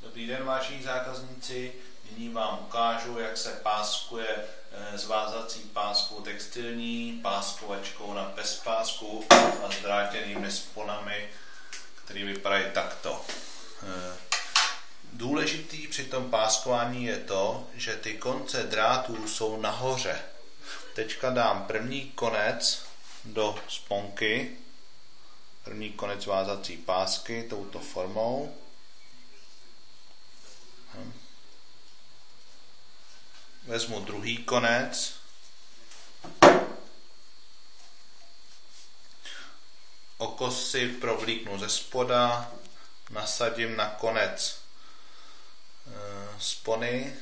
Dobrý den, vážení zákazníci. Nyní vám ukážu, jak se páskuje zvázací páskou textilní, páskovačkou na bezpásku a zdrátěnými sponami, které vypadají takto. Důležitý při tom páskování je to, že ty konce drátů jsou nahoře. Teďka dám první konec do sponky, první konec vázací pásky touto formou. Vezmu druhý konec, okos si provlíknu ze spoda, nasadím na konec spony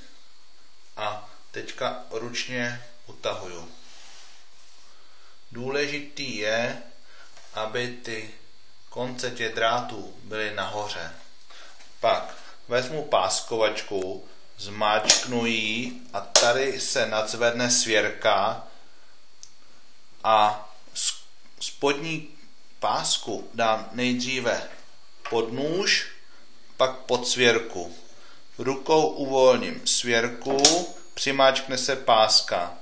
a teďka ručně utahuju. Důležitý je, aby ty konce těch drátů byly nahoře. Pak vezmu páskovačku, zmáčknu ji a tady se nadzvedne svěrka a spodní pásku dám nejdříve pod nůž, pak pod svěrku. Rukou uvolním svěrku, přimáčkne se páska.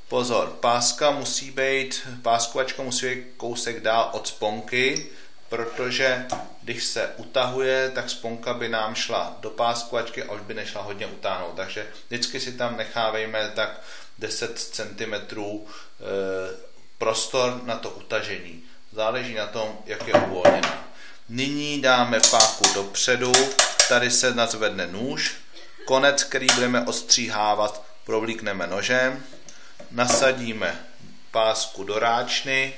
Pozor, páskovačka musí být kousek dál od sponky, protože když se utahuje, tak sponka by nám šla do páskovačky a už by nešla hodně utáhnout. Takže vždycky si tam nechávejme tak 10 cm prostor na to utažení. Záleží na tom, jak je uvolněná. Nyní dáme páku dopředu, tady se nadzvedne nůž, konec, který budeme ostříhávat, provlíkneme nožem, nasadíme pásku do ráčny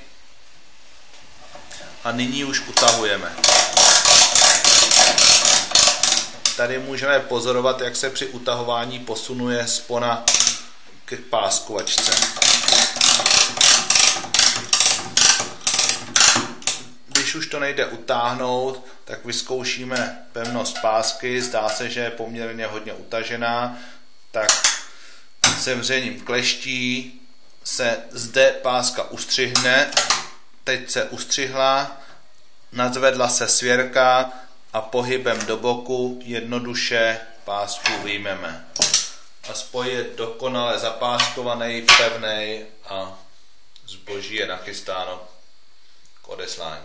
a nyní už utahujeme. Tady můžeme pozorovat, jak se při utahování posunuje spona k páskovačce. Když už to nejde utáhnout, tak vyzkoušíme pevnost pásky. Zdá se, že je poměrně hodně utažená, tak se vřením kleští se zde páska ustřihne. Teď se ustřihla, nadzvedla se svěrka a pohybem do boku jednoduše pásku vyjmeme. A spoj je dokonale zapáskovaný, pevný a zboží je nachystáno k odeslání.